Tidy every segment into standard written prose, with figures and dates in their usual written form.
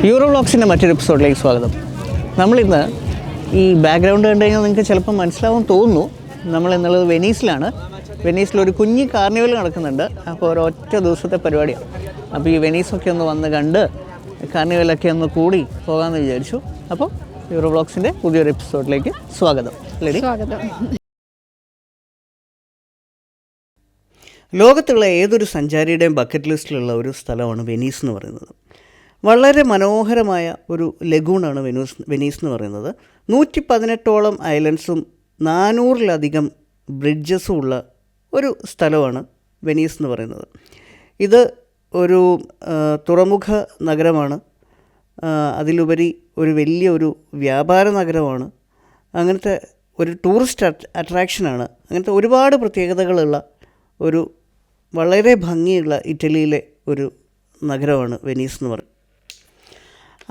Euro വ്ളോഗ്സിൻ്റെ മറ്റൊരു എപ്പിസോഡിലേക്ക് സ്വാഗതം. നമ്മളിന്ന് ഈ ബാക്ക്ഗ്രൗണ്ട് കണ്ടു കഴിഞ്ഞാൽ നിങ്ങൾക്ക് ചിലപ്പോൾ മനസ്സിലാവും തോന്നുന്നു, നമ്മളിന്നുള്ളത് വെനീസിലാണ്. വെനീസിലൊരു കുഞ്ഞ് കാർണിവൽ നടക്കുന്നുണ്ട്. അപ്പോൾ ഒരൊറ്റ ദിവസത്തെ പരിപാടിയാണ്. അപ്പോൾ ഈ വെനീസൊക്കെ ഒന്ന് വന്ന് കണ്ട് കാർണിവലൊക്കെ ഒന്ന് കൂടി പോകാമെന്ന് വിചാരിച്ചു. അപ്പോൾ യൂറോ വ്ളോഗ്സിൻ്റെ പുതിയൊരു എപ്പിസോഡിലേക്ക് സ്വാഗതം. സ്വാഗതം. ലോകത്തുള്ള ഏതൊരു സഞ്ചാരിയുടെയും ബക്കറ്റ് ലിസ്റ്റിലുള്ള ഒരു സ്ഥലമാണ് വെനീസ് എന്ന് പറയുന്നത്. വളരെ മനോഹരമായ ഒരു ലഗൂണാണ് വെനീസ് എന്ന് പറയുന്നത്. 118ഓളം ഐലൻഡ്സും 400-ലധികം ബ്രിഡ്ജസും ഉള്ള ഒരു സ്ഥലമാണ് വെനീസ് എന്ന് പറയുന്നത്. ഇത് ഒരു തുറമുഖ നഗരമാണ്. അതിലുപരി ഒരു വലിയൊരു വ്യാപാര നഗരമാണ്. അങ്ങനത്തെ ഒരു ടൂറിസ്റ്റ് അട്രാക്ഷനാണ്. അങ്ങനത്തെ ഒരുപാട് പ്രത്യേകതകളുള്ള ഒരു വളരെ ഭംഗിയുള്ള ഇറ്റലിയിലെ ഒരു നഗരമാണ് വെനീസ് എന്ന് പറയുന്നത്.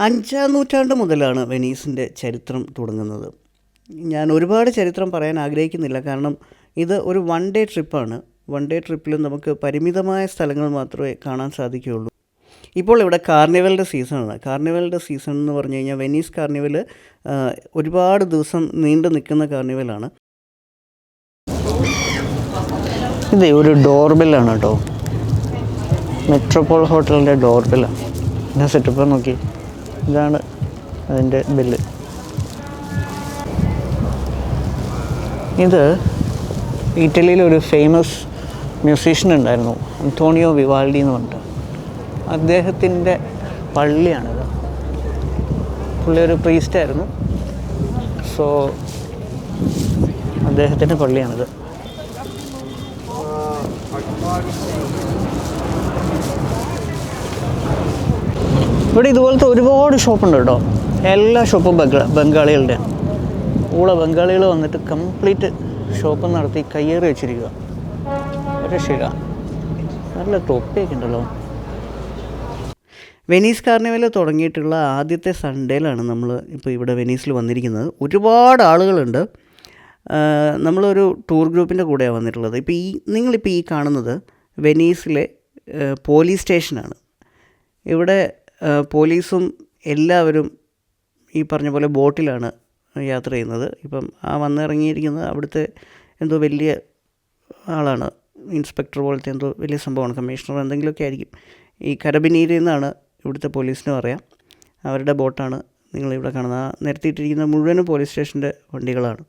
5-ാം നൂറ്റാണ്ട് മുതലാണ് വെനീസിൻ്റെ ചരിത്രം തുടങ്ങുന്നത്. ഞാൻ ഒരുപാട് ചരിത്രം പറയാൻ ആഗ്രഹിക്കുന്നില്ല, കാരണം ഇത് ഒരു വൺ ഡേ ട്രിപ്പാണ്. വൺ ഡേ ട്രിപ്പിൽ നമുക്ക് പരിമിതമായ സ്ഥലങ്ങൾ മാത്രമേ കാണാൻ സാധിക്കുകയുള്ളൂ. ഇപ്പോൾ ഇവിടെ കാർണിവലിൻ്റെ സീസണാണ്. കാർണിവലിൻ്റെ സീസൺ എന്ന് പറഞ്ഞു കഴിഞ്ഞാൽ വെനീസ് കാർണിവൽ ഒരുപാട് ദിവസം നീണ്ടു നിൽക്കുന്ന കാർണിവലാണ്. ഇത് ഒരു ഡോർബെല്ലാണ് കേട്ടോ, മെട്രോപോൾ ഹോട്ടലിൻ്റെ ഡോർബെല്ലാണ്. എന്താ സെറ്റപ്പ് നോക്കി, ഇതാണ് അതിൻ്റെ ബെല്ല്. ഇത് ഇറ്റലിയിലൊരു ഫേമസ് മ്യൂസീഷ്യൻ ഉണ്ടായിരുന്നു, അന്തോണിയോ വിവാൽഡി എന്ന് പറഞ്ഞിട്ട്. അദ്ദേഹത്തിൻ്റെ പള്ളിയാണിത്. പുള്ളി ഒരു പ്രീസ്റ്റായിരുന്നു. സോ അദ്ദേഹത്തിൻ്റെ പള്ളിയാണിത്. ഇവിടെ ഇതുപോലത്തെ ഒരുപാട് ഷോപ്പുണ്ട് കേട്ടോ. എല്ലാ ഷോപ്പും ബംഗാളികളുടെയാണ്. ബംഗാളികൾ വന്നിട്ട് കംപ്ലീറ്റ് ഷോപ്പ് നടത്തി കയ്യേറി വെച്ചിരിക്കുക. ഒരു ശില നല്ല തൊപ്പിയൊക്കെ ഉണ്ടല്ലോ. വെനീസ് കാർണിവൽ തുടങ്ങിയിട്ടുള്ള ആദ്യത്തെ സൺഡേയിലാണ് നമ്മൾ ഇപ്പോൾ ഇവിടെ വെനീസിൽ വന്നിരിക്കുന്നത്. ഒരുപാട് ആളുകളുണ്ട്. നമ്മളൊരു ടൂർ ഗ്രൂപ്പിൻ്റെ കൂടെയാണ് വന്നിട്ടുള്ളത്. ഇപ്പോൾ നിങ്ങളിപ്പോൾ ഈ കാണുന്നത് വെനീസിലെ പോലീസ് സ്റ്റേഷനാണ്. ഇവിടെ പോലീസും എല്ലാവരും ഈ പറഞ്ഞ പോലെ ബോട്ടിലാണ് യാത്ര ചെയ്യുന്നത്. ഇപ്പം വന്നിറങ്ങിയിരിക്കുന്നത് അവിടുത്തെ എന്തോ വലിയ ആളാണ്, ഇൻസ്പെക്ടർ പോലത്തെ എന്തോ വലിയ സംഭവമാണ്, കമ്മീഷണർ എന്തെങ്കിലുമൊക്കെ ആയിരിക്കും. ഈ കരബിനീരിൽ നിന്നാണ് ഇവിടുത്തെ പോലീസിന് പറയാം. അവരുടെ ബോട്ടാണ് നിങ്ങളിവിടെ കാണുന്നത്. നിരത്തിയിട്ടിരിക്കുന്ന മുഴുവനും പോലീസ് സ്റ്റേഷൻ്റെ വണ്ടികളാണ്.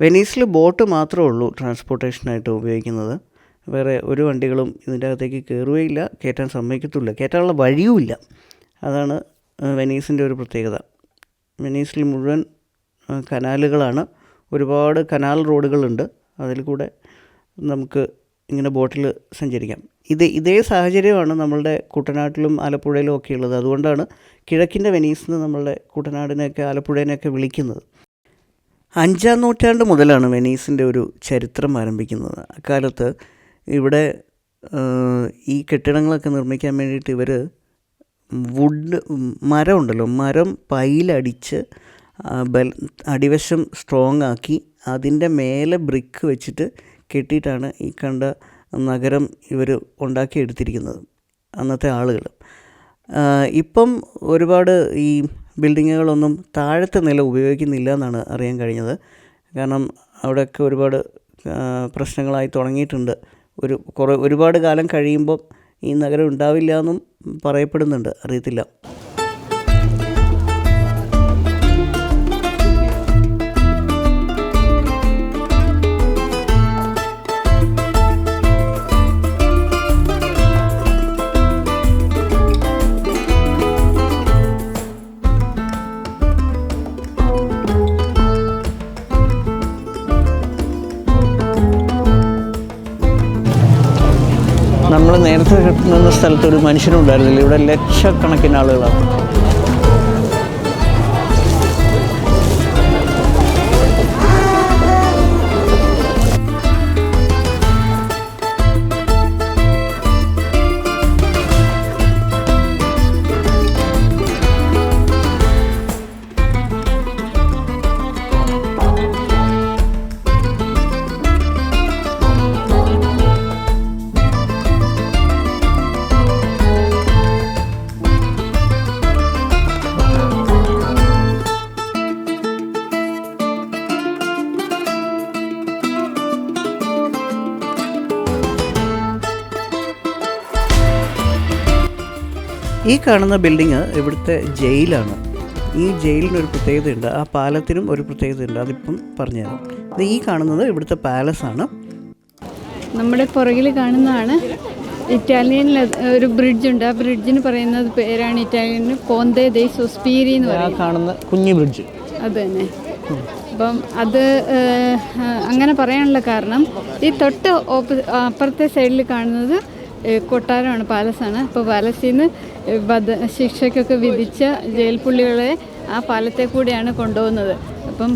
വെനീസിൽ ബോട്ട് മാത്രമേ ഉള്ളൂ ട്രാൻസ്പോർട്ടേഷനായിട്ട് ഉപയോഗിക്കുന്നത്. വേറെ ഒരു വണ്ടികളും ഇതിൻ്റെ അകത്തേക്ക് കയറുകയില്ല, കയറ്റാൻ സമ്മതിക്കത്തുമില്ല, കയറ്റാനുള്ള വഴിയുമില്ല. അതാണ് വെനീസിൻ്റെ ഒരു പ്രത്യേകത. വെനീസിൽ മുഴുവൻ കനാലുകളാണ്. ഒരുപാട് കനാൽ റോഡുകളുണ്ട്. അതിൽ കൂടെ നമുക്ക് ഇങ്ങനെ ബോട്ടിൽ സഞ്ചരിക്കാം. ഇതേ സാഹചര്യമാണ് നമ്മളുടെ കുട്ടനാട്ടിലും ആലപ്പുഴയിലും ഒക്കെ ഉള്ളത്. അതുകൊണ്ടാണ് കിഴക്കിൻ്റെ വെനീസ് എന്ന് നമ്മളുടെ കുട്ടനാടിനെയൊക്കെ ആലപ്പുഴേനെയൊക്കെ വിളിക്കുന്നത്. 5-ാം നൂറ്റാണ്ട് മുതലാണ് വെനീസിൻ്റെ ഒരു ചരിത്രം ആരംഭിക്കുന്നത്. അക്കാലത്ത് ഇവിടെ ഈ കെട്ടിടങ്ങളൊക്കെ നിർമ്മിക്കാൻ വേണ്ടിയിട്ട് ഇവർ മരം ഉണ്ടല്ലോ, മരം പൈലടിച്ച് അടിവശം സ്ട്രോങ് ആക്കി അതിൻ്റെ മേലെ ബ്രിക്ക് വെച്ചിട്ട് കെട്ടിയിട്ടാണ് ഈ കണ്ട നഗരം ഇവർ ഉണ്ടാക്കിയെടുത്തിരിക്കുന്നത്, അന്നത്തെ ആളുകൾ. ഇപ്പം ഒരുപാട് ഈ ബിൽഡിങ്ങുകളൊന്നും താഴത്തെ നില ഉപയോഗിക്കുന്നില്ല എന്നാണ് അറിയാൻ കഴിഞ്ഞത്. കാരണം അവിടെയൊക്കെ ഒരുപാട് പ്രശ്നങ്ങളായി തുടങ്ങിയിട്ടുണ്ട്. ഒരുപാട് കാലം കഴിയുമ്പം ഈ നഗരം ഉണ്ടാവില്ല എന്നും പറയപ്പെടുന്നുണ്ട്, അറിയത്തില്ല. നമ്മൾ നേരത്തെ നിന്ന സ്ഥലത്ത് ഒരു മനുഷ്യനുണ്ടായിരുന്നില്ല. ഇവിടെ ലക്ഷക്കണക്കിന് ആളുകളാണ്. ഈ കാണുന്ന ബിൽഡിങ് ഇവിടുത്തെ ജയിലാണ്. ഈ ജയിലിനൊരു പ്രത്യേകതയുണ്ട്, ആ പാലത്തിനും ഒരു പ്രത്യേകതയുണ്ട്, അതിപ്പം പറഞ്ഞുതരാം. ഈ കാണുന്നത് ഇവിടുത്തെ പാലസാണ്. നമ്മുടെ പുറകിൽ കാണുന്നതാണ് ഇറ്റാലിയനിൽ ഒരു ബ്രിഡ്ജുണ്ട്. ആ ബ്രിഡ്ജിന് പറയുന്നത് പേരാണ് ഇറ്റാലിയനിൽ പോന്തെ ദേ സോസ്പീരി എന്ന് പറയുന്നത്. കാണുന്ന കുഞ്ഞു ബ്രിഡ്ജ് അത് തന്നെ. അപ്പം അത് അങ്ങനെ പറയാനുള്ള കാരണം ഈ തൊട്ട് അപ്പുറത്തെ സൈഡിൽ കാണുന്നത് കൊട്ടാരമാണ്, പാലസാണ്. അപ്പോൾ പാലസിൽ നിന്ന് ശിക്ഷയ്ക്കൊക്കെ വിധിച്ച ജയിൽ പുള്ളികളെ ആ പാലത്തെ കൂടിയാണ് കൊണ്ടുപോകുന്നത്. അപ്പം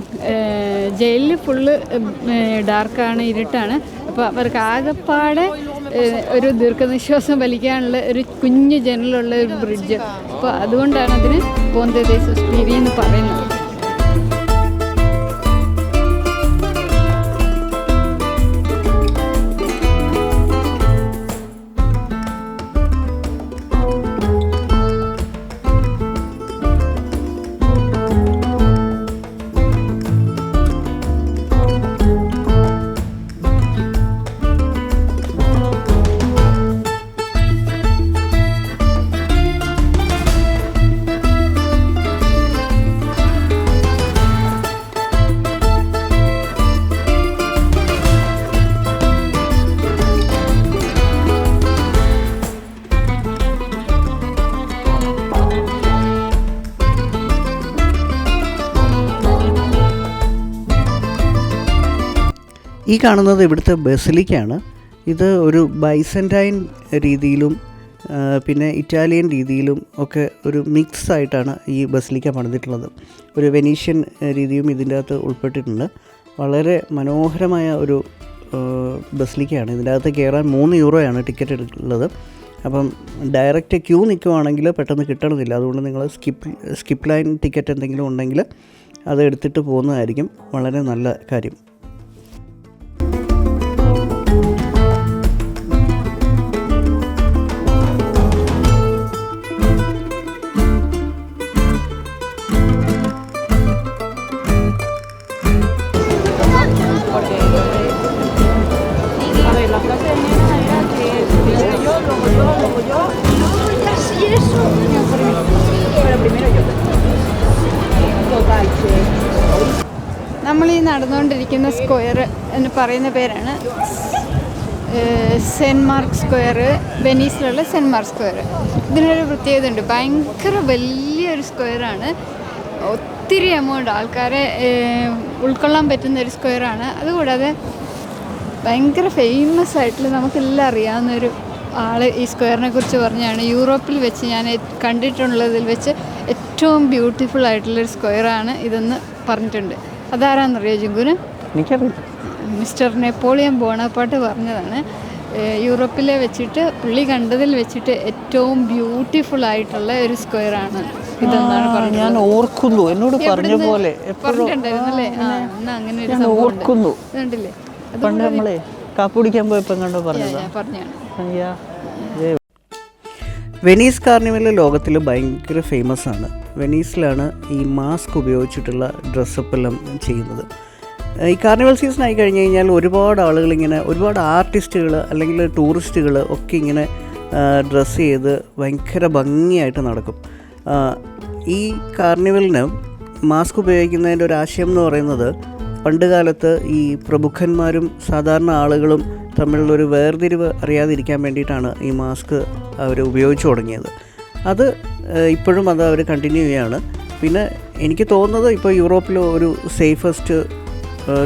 ജയിലിൽ ഫുള്ള് ഡാർക്കാണ്, ഇരുട്ടാണ്. അപ്പോൾ അവർക്ക് ആകെപ്പാടെ ഒരു ദീർഘനിശ്വാസം വലിക്കാനുള്ള ഒരു കുഞ്ഞു ജനലുള്ള ഒരു ബ്രിഡ്ജ്. അപ്പോൾ അതുകൊണ്ടാണ് അതിന് പോന്തെ ദേ സോസ്പീരി എന്ന് പറയുന്നത്. ഈ കാണുന്നത് ഇവിടുത്തെ ബസിലിക്കയാണ്. ഇത് ഒരു ബൈസൻറ്റൈൻ രീതിയിലും പിന്നെ ഇറ്റാലിയൻ രീതിയിലും ഒക്കെ ഒരു മിക്സ് ആയിട്ടാണ് ഈ ബസിലിക്ക പണിതിട്ടുള്ളത്. ഒരു വെനീഷ്യൻ രീതിയും ഇതിൻ്റെ അകത്ത് ഉൾപ്പെട്ടിട്ടുണ്ട്. വളരെ മനോഹരമായ ഒരു ബസിലിക്കയാണ്. ഇതിൻ്റെ അകത്ത് കയറാൻ 3 യൂറോയാണ് ടിക്കറ്റ് എടുക്കുന്നത്. അപ്പം ഡയറക്റ്റ് ക്യൂ നിൽക്കുവാണെങ്കിൽ പെട്ടെന്ന് കിട്ടണമെന്നില്ല. അതുകൊണ്ട് നിങ്ങൾ സ്കിപ്പ് ലൈൻ ടിക്കറ്റ് എന്തെങ്കിലും ഉണ്ടെങ്കിൽ അത് എടുത്തിട്ട് പോകുന്നതായിരിക്കും വളരെ നല്ല കാര്യം. നമ്മൾ ഈ നടന്നുകൊണ്ടിരിക്കുന്ന സ്ക്വയർ എന്ന് പറയുന്ന പേരാണ് സെൻറ്റ് മാർക്ക് സ്ക്വയർ, വെനീസിലുള്ള സെൻറ്റ് മാർക്ക് സ്ക്വയർ. ഇതിനൊരു പ്രത്യേകത ഉണ്ട്, ഭയങ്കര വലിയൊരു സ്ക്വയറാണ്. ഒത്തിരി എമൗണ്ട് ആൾക്കാരെ ഉൾക്കൊള്ളാൻ പറ്റുന്ന ഒരു സ്ക്വയറാണ്. അതുകൂടാതെ ഭയങ്കര ഫേമസ് ആയിട്ടുള്ള നമുക്കെല്ലാം അറിയാവുന്നൊരു ആൾ ഈ സ്ക്വയറിനെ കുറിച്ച് പറഞ്ഞാണ് യൂറോപ്പിൽ വെച്ച് ഞാൻ കണ്ടിട്ടുള്ളതിൽ വെച്ച് ഏറ്റവും ബ്യൂട്ടിഫുൾ ആയിട്ടുള്ളൊരു സ്ക്വയറാണ് ഇതെന്ന് പറഞ്ഞിട്ടുണ്ട്. അതാരാന്നറിയോ ജിങ്കുന്? എനിക്കറിയില്ല. മിസ്റ്റർ നെപ്പോളിയൻ ബോണപ്പാർട്ട് പറഞ്ഞതാണ്. യൂറോപ്പിലെ വെച്ചിട്ട് പുള്ളി കണ്ടതിൽ വെച്ചിട്ട് ഏറ്റവും ബ്യൂട്ടിഫുൾ ആയിട്ടുള്ള ഒരു സ്ക്വയറാണ് ഇതെന്നാണ് പറഞ്ഞത്. ഞാൻ ഓർക്കുന്നു, എന്നോട് പറഞ്ഞ പോലെ പറഞ്ഞിട്ടുണ്ടായിരുന്നല്ലേ? അങ്ങനെ ഒരു സംഭവം ഓർക്കുന്നു. കണ്ടില്ലേ? പണ്ട് നമ്മളെ കാപ്പി കുടിക്കാൻ പോയപ്പോൾ കണ്ടോ പറഞ്ഞതാണ്. വെനീസ് കാർണിവൽ ലോകത്തിൽ ഭയങ്കര ഫേമസ് ആണ്. വെനീസിലാണ് ഈ മാസ്ക് ഉപയോഗിച്ചിട്ടുള്ള ഡ്രസ്സപ്പ് എല്ലാം ചെയ്യുന്നത്. ഈ കാർണിവൽ സീസൺ ആയി കഴിഞ്ഞ് കഴിഞ്ഞാൽ ഒരുപാട് ആളുകൾ ഇങ്ങനെ, ഒരുപാട് ആർട്ടിസ്റ്റുകൾ അല്ലെങ്കിൽ ടൂറിസ്റ്റുകൾ ഒക്കെ ഇങ്ങനെ ഡ്രസ്സ് ചെയ്ത് ഭയങ്കര ഭംഗിയായിട്ട് നടക്കും. ഈ കാർണിവലിന് മാസ്ക് ഉപയോഗിക്കുന്നതിൻ്റെ ഒരു ആശയം എന്ന് പറയുന്നത്, പണ്ട് കാലത്ത് ഈ പ്രമുഖന്മാരും സാധാരണ ആളുകളും തമ്മിലുള്ളൊരു വേർതിരിവ് അറിയാതിരിക്കാൻ വേണ്ടിയിട്ടാണ് ഈ മാസ്ക് അവർ ഉപയോഗിച്ചു തുടങ്ങിയത്. അത് ഇപ്പോഴും അത് അവർ കണ്ടിന്യൂ ചെയ്യുകയാണ്. പിന്നെ എനിക്ക് തോന്നുന്നത് ഇപ്പോൾ യൂറോപ്പിൽ ഒരു സേഫസ്റ്റ്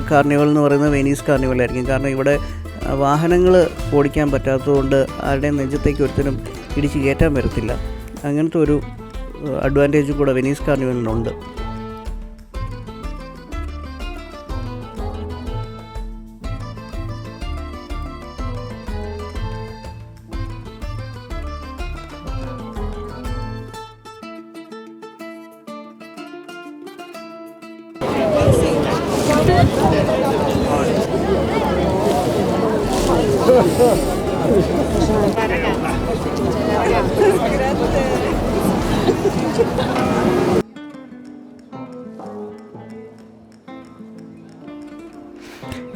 കാർണിവൽ എന്ന് പറയുന്നത് വെനീസ് കാർണിവലായിരിക്കും. കാരണം ഇവിടെ വാഹനങ്ങൾ ഓടിക്കാൻ പറ്റാത്തതുകൊണ്ട് ആരുടെയും നെഞ്ചത്തേക്ക് ഒരുത്തരും ഇടിച്ച് കയറ്റാൻ വരത്തില്ല. അങ്ങനത്തെ ഒരു അഡ്വാൻറ്റേജും കൂടെ വെനീസ് കാർണിവലിനുണ്ട്.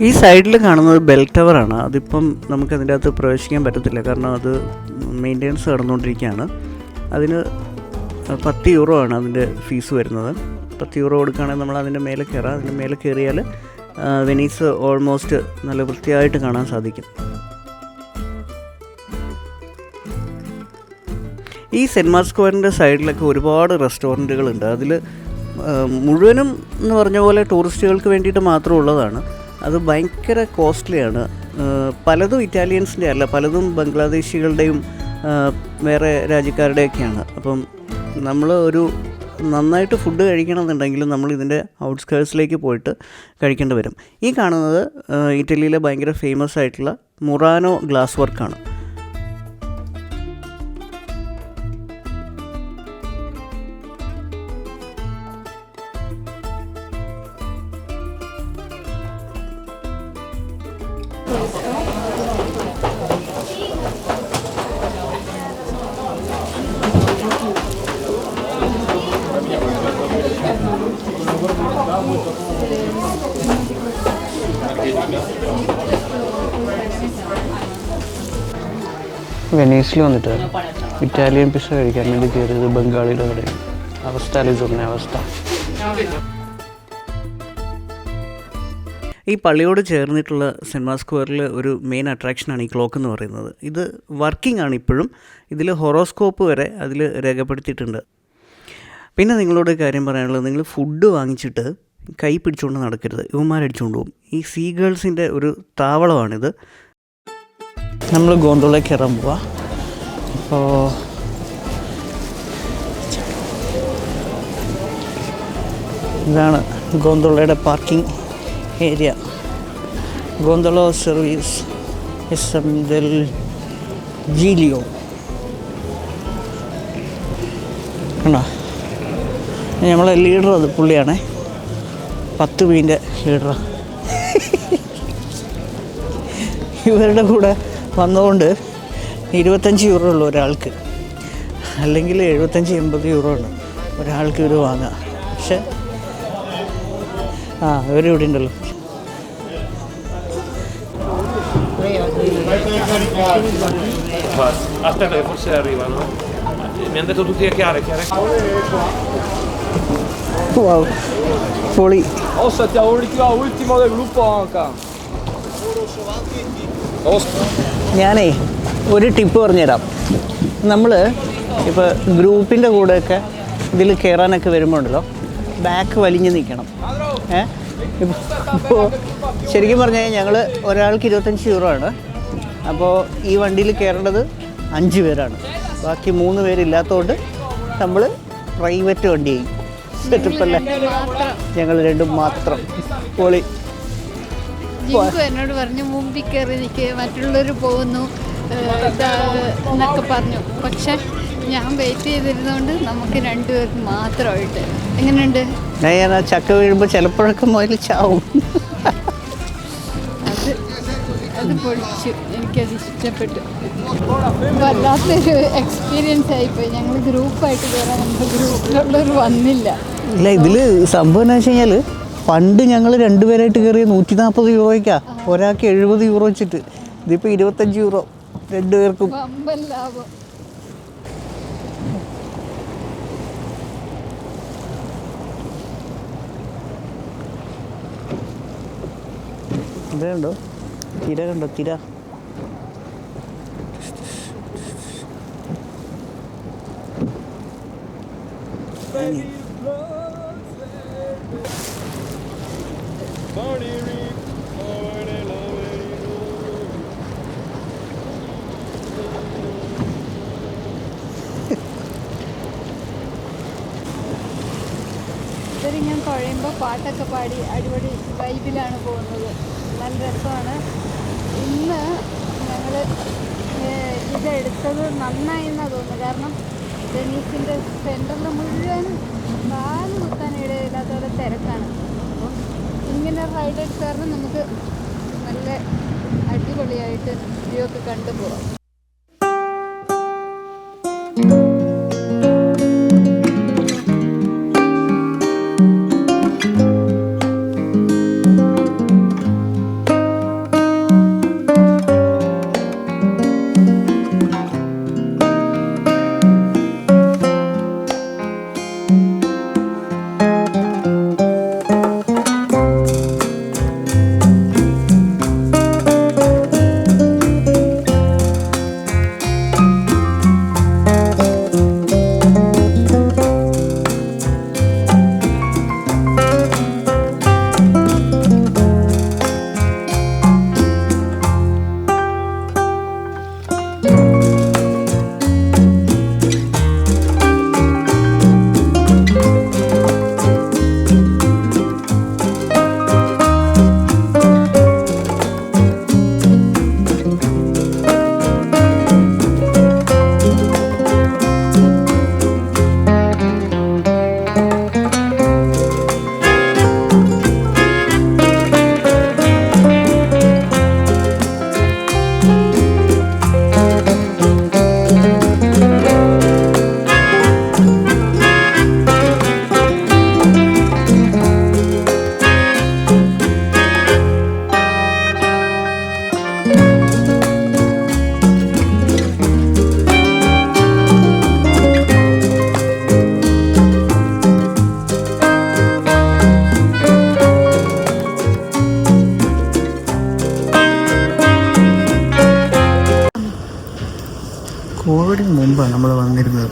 ഈ സൈഡിൽ കാണുന്നത് ബെൽ ടവറാണ്. അതിപ്പം നമുക്കതിൻ്റെ അകത്ത് പ്രവേശിക്കാൻ പറ്റത്തില്ല, കാരണം അത് മെയിൻ്റെനൻസ് നടന്നുകൊണ്ടിരിക്കുകയാണ്. അതിന് 10 യൂറോ ആണ് അതിൻ്റെ ഫീസ് വരുന്നത്. 10 യൂറോ കൊടുക്കുകയാണെങ്കിൽ നമ്മൾ അതിൻ്റെ മേലെ കയറാം. അതിൻ്റെ മേലെ കയറിയാൽ വെനീസ് ഓൾമോസ്റ്റ് നല്ല വൃത്തിയായിട്ട് കാണാൻ സാധിക്കും. ഈ സെൻറ്റ് മാർക്ക് സ്ക്വയറിൻ്റെ സൈഡിലൊക്കെ ഒരുപാട് റെസ്റ്റോറൻറ്റുകളുണ്ട്. അതിൽ മുഴുവനും എന്ന് പറഞ്ഞ പോലെ ടൂറിസ്റ്റുകൾക്ക് വേണ്ടിയിട്ട് മാത്രം ഉള്ളതാണ്. അത് ഭയങ്കര കോസ്റ്റ്ലിയാണ്. പലതും ഇറ്റാലിയൻസിൻ്റെ അല്ല, പലതും ബംഗ്ലാദേശികളുടെയും വേറെ രാജ്യക്കാരുടെയൊക്കെയാണ്. അപ്പം നമ്മൾ ഒരു നന്നായിട്ട് ഫുഡ് കഴിക്കണമെന്നുണ്ടെങ്കിൽ നമ്മൾ ഇതിൻ്റെ ഔട്ട്സ്കേർട്സിലേക്ക് പോയിട്ട് കഴിക്കേണ്ടി വരും. ഈ കാണുന്നത് ഇറ്റലിയിലെ ഭയങ്കര ഫേമസ് ആയിട്ടുള്ള മുറാനോ ഗ്ലാസ് വർക്കാണ്. വെനീസിൽ വന്നിട്ട് ഇറ്റാലിയൻ പിസ്സ കഴിക്കാൻ വേണ്ടി കയറിയത് ബംഗാളിയുടെ കടയിൽ. അവസ്ഥ. ഈ പള്ളിയോട് ചേർന്നിട്ടുള്ള സെൻറ്റ് മാർക്ക് സ്ക്വയറിൽ ഒരു മെയിൻ അട്രാക്ഷനാണ് ഈ ക്ലോക്ക് എന്ന് പറയുന്നത്. ഇത് വർക്കിംഗ് ആണ് ഇപ്പോഴും. ഇതിൽ ഹൊറോസ്കോപ്പ് വരെ അതിൽ രേഖപ്പെടുത്തിയിട്ടുണ്ട്. പിന്നെ നിങ്ങളോട് കാര്യം പറയാനുള്ളത്, നിങ്ങൾ ഫുഡ് വാങ്ങിച്ചിട്ട് കൈ പിടിച്ചുകൊണ്ട് നടക്കരുത്. ഇവന്മാരടിച്ചുകൊണ്ട് പോകും. ഈ സീ ഗേൾസിൻ്റെ ഒരു താവളമാണിത്. നമ്മൾ ഗോന്തോളയിൽ കയറാൻ പോവാം. അപ്പോൾ ഇതാണ് ഗോന്തോളയുടെ parking area. Gondola service S del Giglio. കണ്ടോ, നമ്മളെ ലീഡർ അത് പുള്ളിയാണേ. 10 മീൻ്റെ ലീഡർ. ഇവരുടെ കൂടെ വന്നുകൊണ്ട് 25 യൂറോ ഉള്ളൂ ഒരാൾക്ക്. അല്ലെങ്കിൽ 75-80 യൂറോ ഉണ്ട് ഒരാൾക്ക് ഇവർ വാങ്ങാം. പക്ഷെ ഇവരിവിടെ ഉണ്ടല്ലോ. Aspetta che forse arrivano. Mi hanno detto tutti chiare. Wow, പൊളി. Ultimo del gruppo anche. ഞാനേ ഒരു ടിപ്പ് പറഞ്ഞുതരാം. നമ്മൾ ഇപ്പോൾ ഗ്രൂപ്പിൻ്റെ കൂടെയൊക്കെ ഇതിൽ കയറാനൊക്കെ വരുമ്പോൾ ഉണ്ടല്ലോ, ബാക്ക് വലിഞ്ഞ് നിൽക്കണം. ഇപ്പോൾ ശരിക്കും പറഞ്ഞു കഴിഞ്ഞാൽ ഞങ്ങൾ ഒരാൾക്ക് 25 യൂറോ ആണ്. അപ്പോൾ ഈ വണ്ടിയിൽ കയറേണ്ടത് 5 പേരാണ്. ബാക്കി 3 പേരില്ലാത്തതുകൊണ്ട് നമ്മൾ പ്രൈവറ്റ് വണ്ടി സെറ്റപ്പല്ലേ. ഞങ്ങൾ രണ്ടും മാത്രം. പൊളി. എന്നോട് പറഞ്ഞു മുമ്പിൽ കയറി നിൽക്കുക, മറ്റുള്ളവർ പോകുന്നു എന്നൊക്കെ പറഞ്ഞു. പക്ഷെ ഞാൻ വെയിറ്റ് ചെയ്തിരുന്നതുകൊണ്ട് നമുക്ക് 2 പേർക്ക് മാത്രമായിട്ട്. എങ്ങനെയുണ്ട്? ഞാൻ ആ ചക്ക വീഴുമ്പോൾ ചിലപ്പോഴൊക്കെ മുതൽ ചാവും. അത് പൊളിച്ചു. എനിക്കത് ഇഷ്ടപ്പെട്ടു. വല്ലാത്തൊരു എക്സ്പീരിയൻസ് ആയിപ്പോയി. ഞങ്ങൾ ഗ്രൂപ്പായിട്ട് കയറാൻ നമ്മുടെ ഗ്രൂപ്പിലുള്ളവർ വന്നില്ല. ഇല്ല, ഇതിൽ സംഭവം എന്താ വെച്ച് കഴിഞ്ഞാൽ പണ്ട് ഞങ്ങൾ 2 പേരായിട്ട് കയറിയ 140 യൂറോയ്ക്കാണ്. ഒരാൾക്ക് 70 യൂറോ വെച്ചിട്ട്. ഇതിപ്പോൾ 25 യൂറോ 2 പേർക്കും. വമ്പൻ ലാഭം. ഇതുണ്ടോ തിര, കണ്ടോ തിര. ഇവരിങ്ങനെ കഴിയുമ്പോൾ പാട്ടൊക്കെ പാടി അടിപൊളി വൈബിലാണ് പോകുന്നത്. നല്ല രസമാണ്. ഇന്ന് ഞങ്ങൾ ഇതെടുത്തത് നന്നായി എന്നാണ് തോന്നുന്നത്. കാരണം വെനീസിൻ്റെ സെൻറ്ററിൽ മുഴുവൻ കാല് കുത്താൻ ഇടയില്ലാത്തവരെ തിരക്കാണ്. അപ്പോൾ ഇങ്ങനെ റൈഡ് എടുത്ത് കാരണം നമുക്ക് നല്ല അടിപൊളിയായിട്ട് വ്യൂ ഒക്കെ കണ്ടുപോകാം.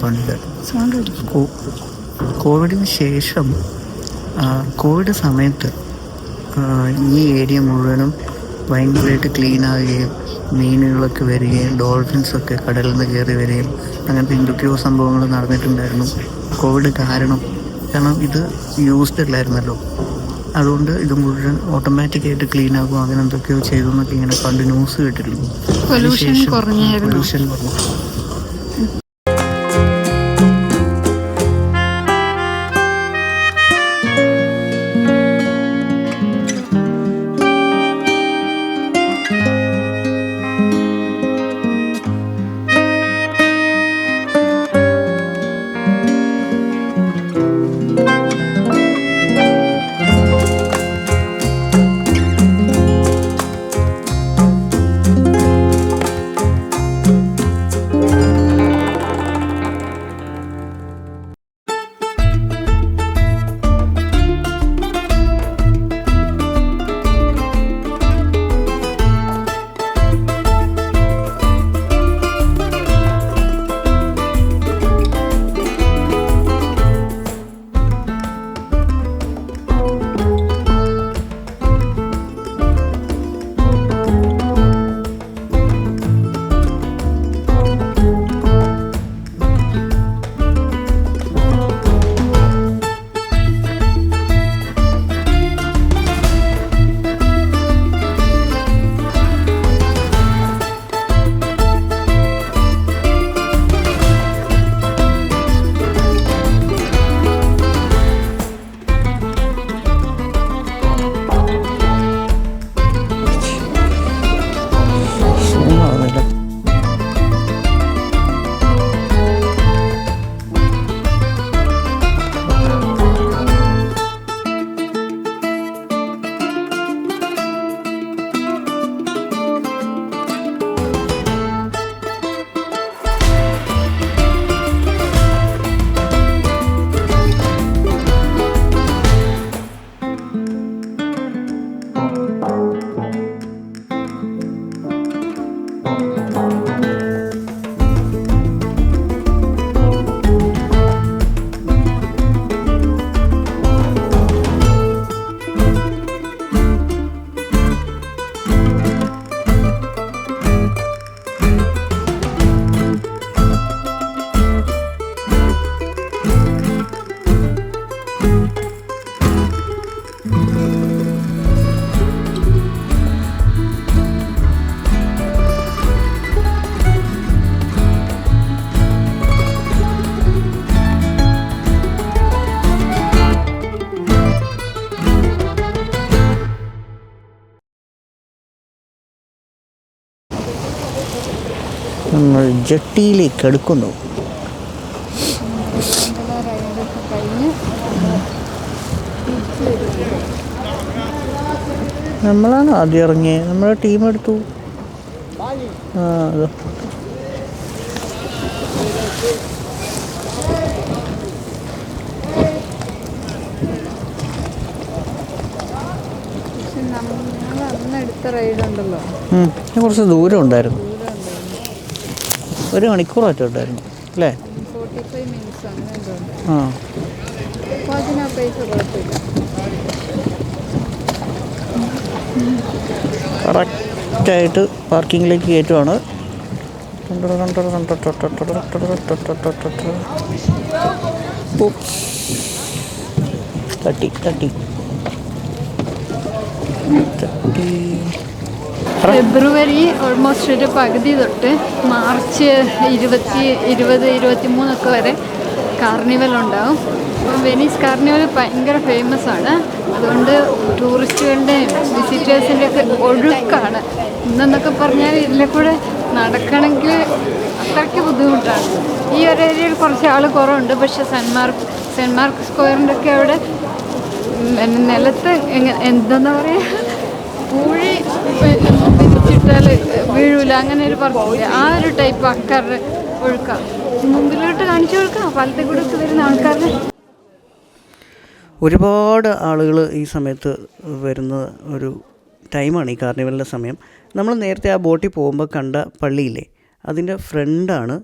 പണ്ട് കോവിഡിന് ശേഷം കോവിഡ് സമയത്ത് ഈ ഏരിയ മുഴുവനും ഭയങ്കരമായിട്ട് ക്ലീൻ ആവുകയും മീനുകളൊക്കെ വരികയും ഡോൾഫിൻസൊക്കെ കടലിൽ നിന്ന് കയറി വരികയും അങ്ങനത്തെ എന്തൊക്കെയോ സംഭവങ്ങൾ നടന്നിട്ടുണ്ടായിരുന്നു കോവിഡ് കാരണം ഇത് യൂസ്ഡ് അല്ലായിരുന്നല്ലോ. അതുകൊണ്ട് ഇത് മുഴുവൻ ഓട്ടോമാറ്റിക്കായിട്ട് ക്ലീൻ ആകും അങ്ങനെ എന്തൊക്കെയോ ചെയ്തു എന്നൊക്കെ ഇങ്ങനെ പണ്ട് ന്യൂസ് കേട്ടിരുന്നു. പൊല്യൂഷൻ കുറഞ്ഞു. നമ്മൾ ജട്ടിയിലേക്ക് അടുക്കുന്നു. നമ്മളാണ് ആദ്യം ഇറങ്ങിയത്, നമ്മളെ ടീം എടുത്തു. അതോ കുറച്ച് ദൂരം ഉണ്ടായിരുന്നു, 1 മണിക്കൂറായിട്ട് ഉണ്ടായിരുന്നു അല്ലേ? കറക്റ്റായിട്ട് പാർക്കിങ്ങിലേക്ക് കയറ്റുവാണ്. തട്ടി തട്ടി ഫെബ്രുവരി ഓൾമോസ്റ്റ് ഒരു പകുതി തൊട്ട് മാർച്ച് 20-23 വരെ കാർണിവൽ ഉണ്ടാവും. അപ്പം വെനീസ് കാർണിവൽ ഭയങ്കര ഫേമസ് ആണ്. അതുകൊണ്ട് ടൂറിസ്റ്റുകളുടെയും വിസിറ്റേഴ്സിൻ്റെ ഒക്കെ ഒഴുക്കാണ്. ഇന്നെന്നൊക്കെ പറഞ്ഞാൽ ഇതിലെ കൂടെ നടക്കണമെങ്കിൽ അത്രയ്ക്ക് ബുദ്ധിമുട്ടാണ്. ഈ ഒരു ഏരിയയിൽ കുറച്ച് ആൾ കുറവുണ്ട്. പക്ഷേ സെൻറ്റ് മാർക്ക് സ്ക്വയറിൻ്റെ ഒക്കെ അവിടെ നിലത്ത് എന്താ പറയുക, പൂഴി പിരിച്ചിട്ടാൽ വീഴൂല, അങ്ങനെ ഒരു പറഞ്ഞില്ല. ആ ഒരു ടൈപ്പ് ആൾക്കാരുടെ ഒഴുക്കാണ്. മുമ്പിലോട്ട് കാണിച്ചു കൊടുക്കാം പാലത്തെ കൂടെ ഒക്കെ വരുന്ന ആൾക്കാരുടെ. ഒരുപാട് ആളുകൾ ഈ സമയത്ത് വരുന്ന ഒരു ടൈമാണ് ഈ കാർണിവലിൻ്റെ സമയം. നമ്മൾ നേരത്തെ ആ ബോട്ടിൽ പോകുമ്പോൾ കണ്ട പള്ളിയില്ലേ, അതിൻ്റെ ഫ്രണ്ടാണ്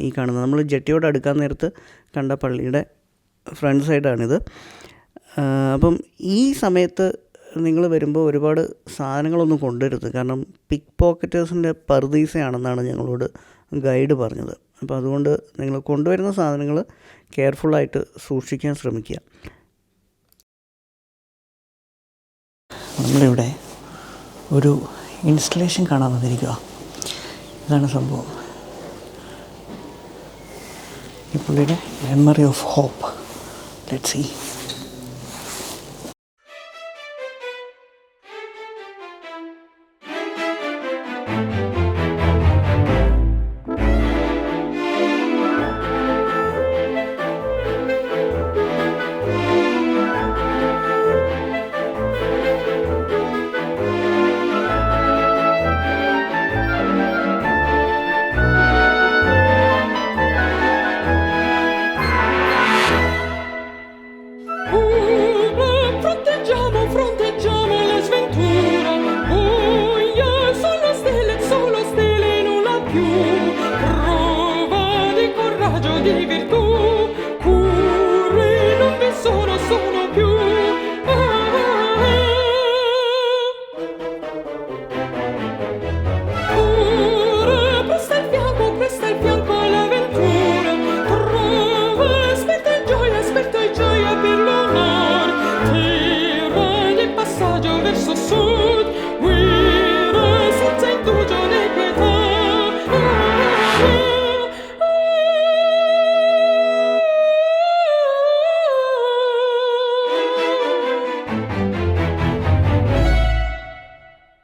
ഈ കാണുന്നത്. നമ്മൾ ജെട്ടിയോട് അടുക്കാൻ നേരത്ത് കണ്ട പള്ളിയുടെ ഫ്രണ്ട് സൈഡാണിത്. അപ്പം ഈ സമയത്ത് നിങ്ങൾ വരുമ്പോൾ ഒരുപാട് സാധനങ്ങളൊന്നും കൊണ്ടുവരുത്, കാരണം പിക്ക് പോക്കറ്റേഴ്സിൻ്റെ പർദീസയാണെന്നാണ് ഞങ്ങളോട് ഗൈഡ് പറഞ്ഞത്. അപ്പോൾ അതുകൊണ്ട് നിങ്ങൾ കൊണ്ടുവരുന്ന സാധനങ്ങൾ കെയർഫുള്ളായിട്ട് സൂക്ഷിക്കാൻ ശ്രമിക്കുക. നമ്മളിവിടെ ഒരു ഇൻസ്റ്റലേഷൻ കാണാൻ വന്നിരിക്കുക. ഇതാണ് സംഭവം. ഈ പുള്ളിയുടെ memory of hope. Let's see. Fronteggiamo la sventura, buia, solo stelle, nulla più. Prova di coraggio, di virtù, cure non vi sono più. Cure, presta il fianco all'avventura, trova, aspetta il gioia per l'onor. Passaggio verso sud, guida senza indugio né pietà.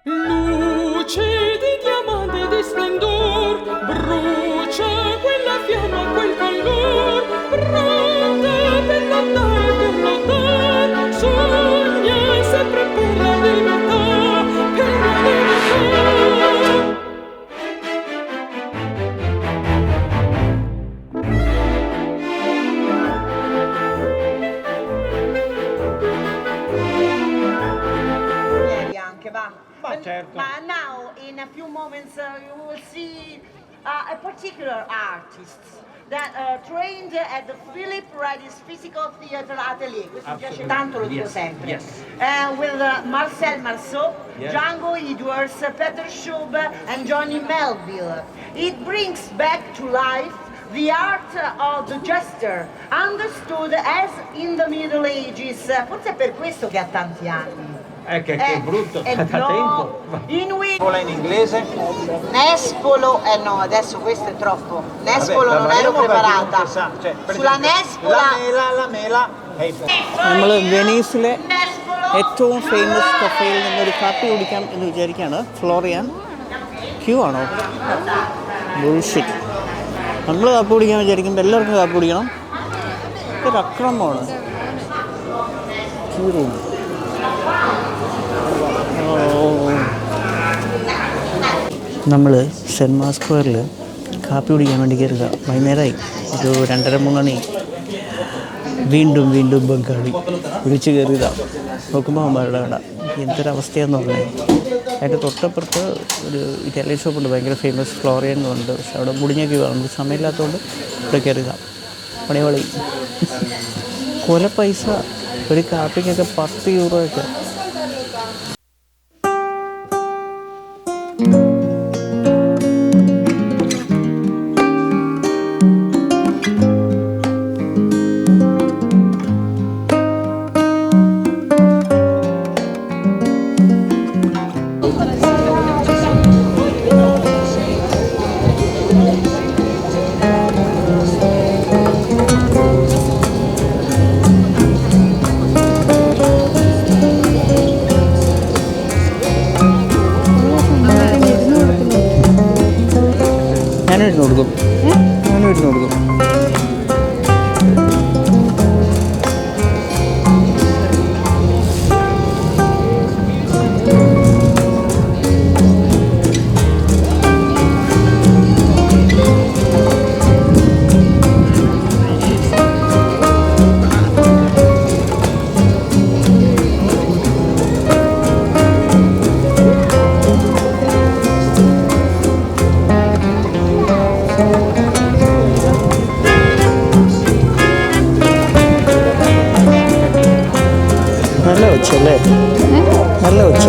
Luce di diamante di splendor, brucia quella fiamma, quel calor, pronta per lottare, sogna sempre per la libertà, per la libertà. Anche va. certo. Ma now in a few moments you will see a particular artist that trained at the Philip Redis Physical Theatre Atelier. Questo mi piace tanto, lo dico sempre. Yes. With Marcel Marceau, Yes. Django Edwards, Peter Schub and Johnny Melville. It brings back to life the art of the jester, understood as in the Middle Ages. Forse è per questo che ha tanti anni. Che è brutto, da tempo. In which In inglese? Nespolo, no, adesso questo è troppo. Nespolo non ero preparata. Sulla Nespola. La mela. നമ്മൾ വെനീസിലെ ഏറ്റവും famous കഫേയിൽ നിന്നൊരു കാപ്പി കുടിക്കാം എന്ന് വിചാരിക്കുകയാണ്. Florian. Queue ആണോ? Bullshit. നമ്മൾ കാപ്പി കുടിക്കാൻ വിചാരിക്കുമ്പോൾ എല്ലാവർക്കും കാപ്പി കുടിക്കണം. ഇതൊരു അക്രമമാണ്. Queue room. നമ്മൾ സെൻറ്റ് മാർക്സ് സ്ക്വയറിൽ കാപ്പി കുടിക്കാൻ വേണ്ടി കയറുക. വൈകുന്നേരമായി, ഒരു 2:30-3 മണി. വീണ്ടും ബംഗാളി വിളിച്ച് കയറിയതാണ്. നോക്കുമ്പോൾ അവന്മാരുടെ കട എന്തൊരവസ്ഥയാന്ന് പറഞ്ഞത്. അതിൻ്റെ തൊട്ടപ്പുറത്ത് ഒരു ഇറ്റാലിയൻ ഷോപ്പുണ്ട്, ഭയങ്കര ഫേമസ്, ഫ്ലോറിയൻ എന്നുണ്ട്. പക്ഷെ അവിടെ മുടിഞ്ഞൊക്കെ നമുക്ക് സമയമില്ലാത്തതുകൊണ്ട് ഇവിടെ കയറുക. പണികളി കൊല പൈസ. ഒരു കാപ്പിക്കൊക്കെ 10 യൂറോയൊക്കെ. ഞാനും ഇരുന്ന് കൊടുക്കും. നല്ല ഒച്ചല്ലേ? നല്ല ഒച്ച.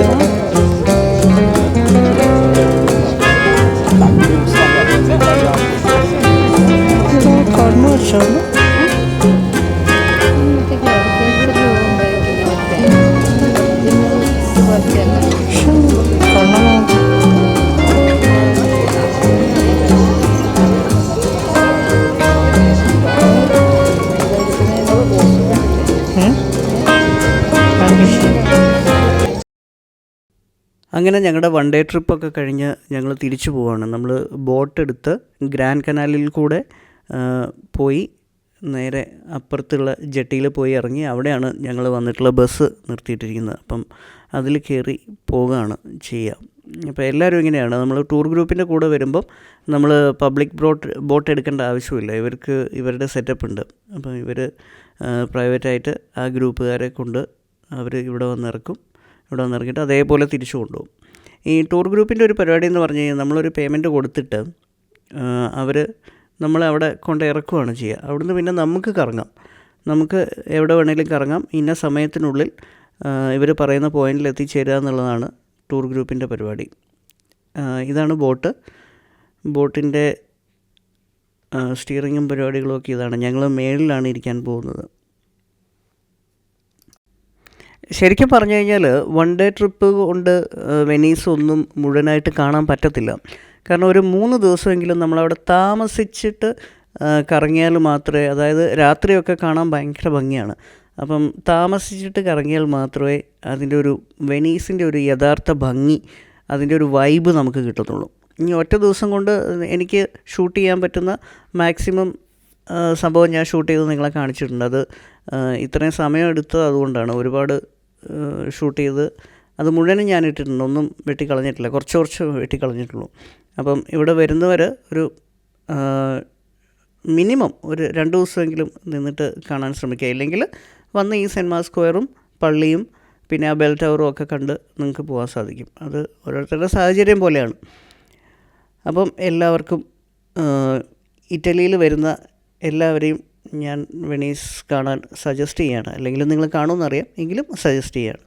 കണ്ണു വെച്ചോ? അങ്ങനെ ഞങ്ങളുടെ വൺ ഡേ ട്രിപ്പൊക്കെ കഴിഞ്ഞ് ഞങ്ങൾ തിരിച്ചു പോവുകയാണ്. നമ്മൾ ബോട്ടെടുത്ത് ഗ്രാൻഡ് കനാലിൽ കൂടെ പോയി നേരെ അപ്പുറത്തുള്ള ജെട്ടിയിൽ പോയി ഇറങ്ങി. അവിടെയാണ് ഞങ്ങൾ വന്നിട്ടുള്ള ബസ് നിർത്തിയിട്ടിരിക്കുന്നത്. അപ്പം അതിൽ കയറി പോവുകയാണ് ചെയ്യുക. അപ്പോൾ എല്ലാവരും ഇങ്ങനെയാണ്. നമ്മൾ ടൂർ ഗ്രൂപ്പിൻ്റെ കൂടെ വരുമ്പം നമ്മൾ പബ്ലിക് ബോട്ട് എടുക്കേണ്ട ആവശ്യമില്ല. ഇവർക്ക് ഇവരുടെ സെറ്റപ്പ് ഉണ്ട്. അപ്പം ഇവർ പ്രൈവറ്റായിട്ട് ആ ഗ്രൂപ്പുകാരെ കൊണ്ട് അവർ ഇവിടെ വന്നിറക്കും. ഇവിടെ വന്നിറങ്ങിയിട്ട് അതേപോലെ തിരിച്ചു കൊണ്ടുപോകും. ഈ ടൂർ ഗ്രൂപ്പിൻ്റെ ഒരു പരിപാടി എന്ന് പറഞ്ഞു കഴിഞ്ഞാൽ നമ്മളൊരു പേയ്മെൻറ്റ് കൊടുത്തിട്ട് അവർ നമ്മളെ അവിടെ കൊണ്ട് ഇറക്കുകയാണ് ചെയ്യുക. അവിടുന്ന് പിന്നെ നമുക്ക് കറങ്ങാം. നമുക്ക് എവിടെ വേണമെങ്കിലും കറങ്ങാം. ഇന്ന സമയത്തിനുള്ളിൽ ഇവർ പറയുന്ന പോയിന്റിൽ എത്തിച്ചേരുക എന്നുള്ളതാണ് ടൂർ ഗ്രൂപ്പിൻ്റെ പരിപാടി. ഇതാണ് ബോട്ടിൻ്റെ സ്റ്റിയറിങ്ങും പരിപാടികളുമൊക്കെ ഇതാണ്. ഞങ്ങൾ മേളിലാണ് ഇരിക്കാൻ പോകുന്നത്. ശരിക്കും പറഞ്ഞു കഴിഞ്ഞാൽ വൺ ഡേ ട്രിപ്പ് കൊണ്ട് വെനീസ് ഒന്നും മുഴുവനായിട്ട് കാണാൻ പറ്റത്തില്ല. കാരണം ഒരു 3 ദിവസമെങ്കിലും നമ്മളവിടെ താമസിച്ചിട്ട് കറങ്ങിയാൽ മാത്രമേ, അതായത് രാത്രിയൊക്കെ കാണാൻ ഭയങ്കര ഭംഗിയാണ്. അപ്പം താമസിച്ചിട്ട് കറങ്ങിയാൽ മാത്രമേ അതിൻ്റെ ഒരു വെനീസിൻ്റെ ഒരു യഥാർത്ഥ ഭംഗി, അതിൻ്റെ ഒരു വൈബ് നമുക്ക് കിട്ടത്തുള്ളൂ. ഇനി ഒറ്റ ദിവസം കൊണ്ട് എനിക്ക് ഷൂട്ട് ചെയ്യാൻ പറ്റുന്ന മാക്സിമം സംഭവം ഞാൻ ഷൂട്ട് ചെയ്ത് നിങ്ങളെ കാണിച്ചിട്ടുണ്ട്. അത് ഇത്രയും സമയം എടുത്തത് അതുകൊണ്ടാണ്. ഒരുപാട് ഷൂട്ട് ചെയ്ത് അത് മുഴുവനും ഞാൻ ഇട്ടിട്ടുണ്ട്. ഒന്നും വെട്ടിക്കളഞ്ഞിട്ടില്ല, കുറച്ച് വെട്ടിക്കളഞ്ഞിട്ടുള്ളൂ. അപ്പം ഇവിടെ വരുന്നവർ ഒരു മിനിമം ഒരു 2 ദിവസമെങ്കിലും നിന്നിട്ട് കാണാൻ ശ്രമിക്കുക. ഇല്ലെങ്കിൽ വന്ന് ഈ സെൻറ്റ് മാർക്സ് സ്ക്വയറും പള്ളിയും പിന്നെ ആ ബെൽ ടവറും ഒക്കെ കണ്ട് നിങ്ങൾക്ക് പോകാൻ സാധിക്കും. അത് ഓരോരുത്തരുടെ സാഹചര്യം പോലെയാണ്. അപ്പം എല്ലാവർക്കും ഇറ്റലിയിൽ വരുന്ന എല്ലാവരെയും ഞാൻ വെനീസ് കാണാൻ സജസ്റ്റ് ചെയ്യുകയാണ്. അല്ലെങ്കിൽ നിങ്ങൾ കാണുമെന്നറിയാം, എങ്കിലും സജസ്റ്റ് ചെയ്യുകയാണ്.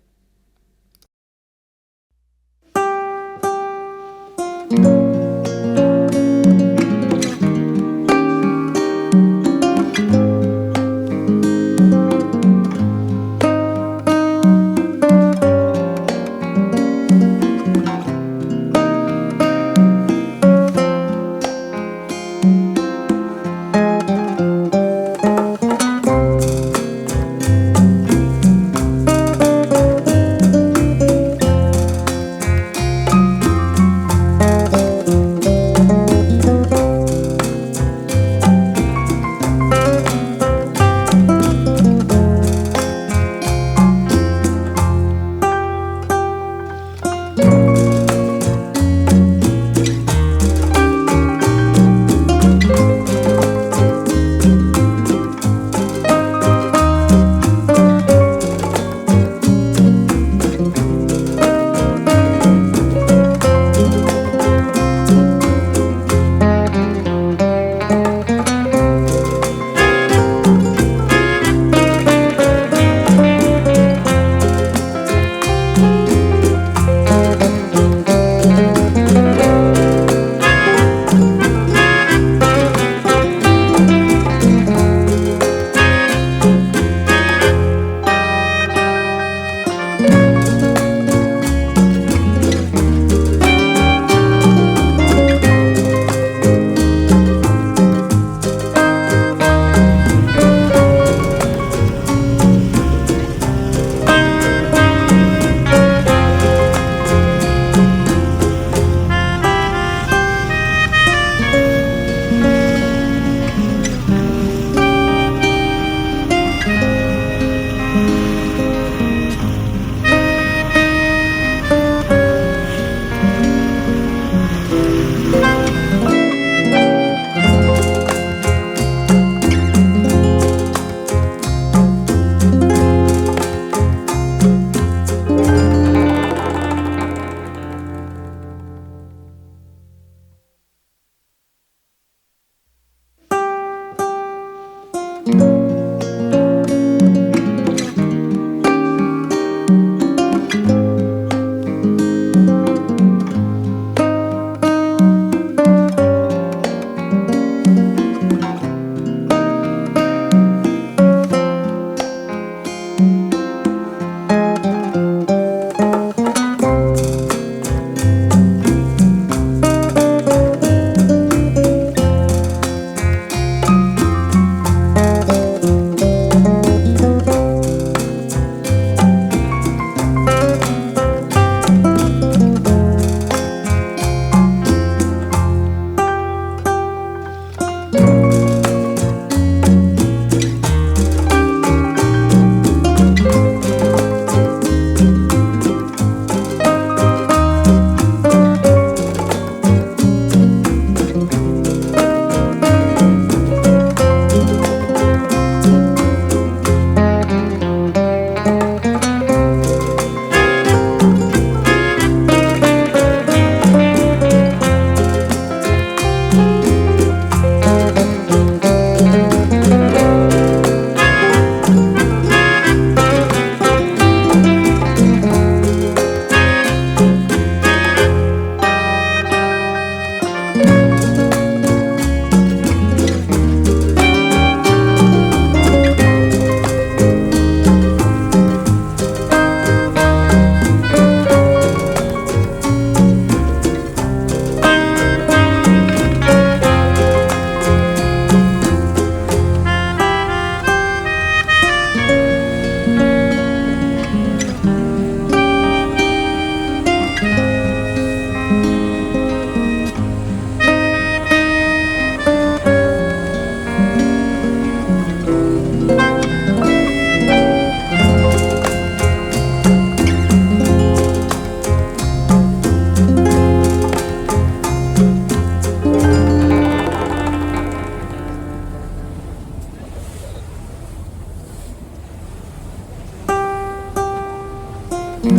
വ്യൂ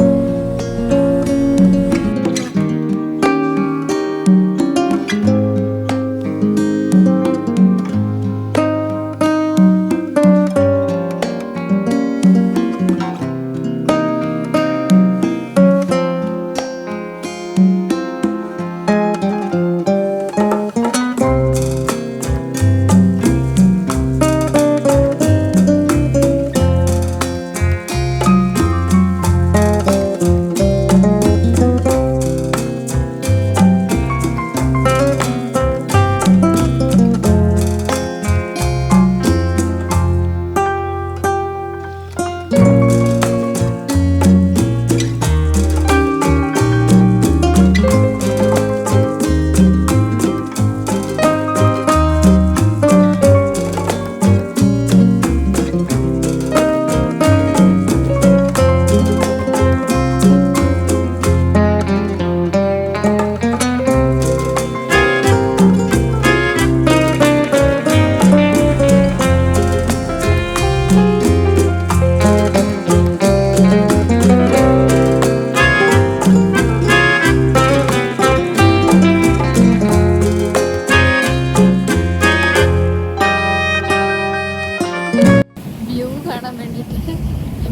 കാണാൻ വേണ്ടിയിട്ട്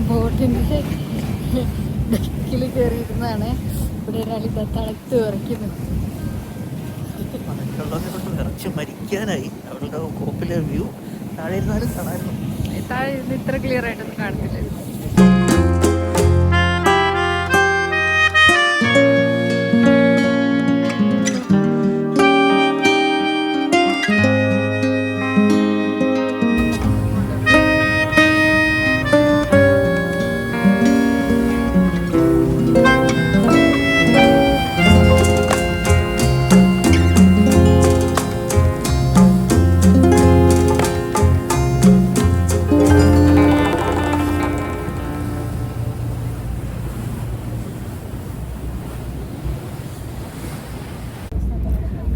ബോട്ടിൻ്റെ ഡെക്കിൽ കയറിയിരുന്നതാണ്. ഇവിടെ ഒരാൾ ഇതാ തണുത്ത് വിറയ്ക്കുന്നു. വിറച്ച് മരിക്കാനായി അവരുടെ കോപ്പിലെ വ്യൂ താഴെ ഇരുന്നാലും കാണായിരുന്നു. താഴെ ഇരുന്ന് ഇത്ര ക്ലിയർ ആയിട്ടൊന്നും കാണുന്നില്ല.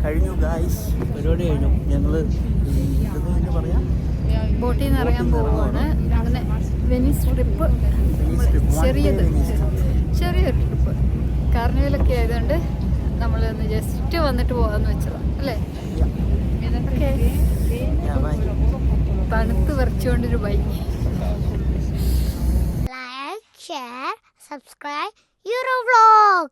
കഴിഞ്ഞു ഗായ്സ്, പരിപാടി കഴിഞ്ഞു. ഞങ്ങൾ എന്താ പറയാ, ബോട്ടിൽ നിന്ന് ഇറങ്ങാൻ പോവുകയാണ്. അങ്ങനെ വെനീസ് ട്രിപ്പ്, ചെറിയൊരു ട്രിപ്പ്. കാർണിവലൊക്കെ ആയതുകൊണ്ട് നമ്മളൊന്ന് ജസ്റ്റ് വന്നിട്ട് പോകാമെന്ന് വെച്ചതാണ് അല്ലേ? ഓക്കെ, തണുത്ത് വിറച്ചുകൊണ്ടൊരു bike. Like, share, subscribe, Eurovlog.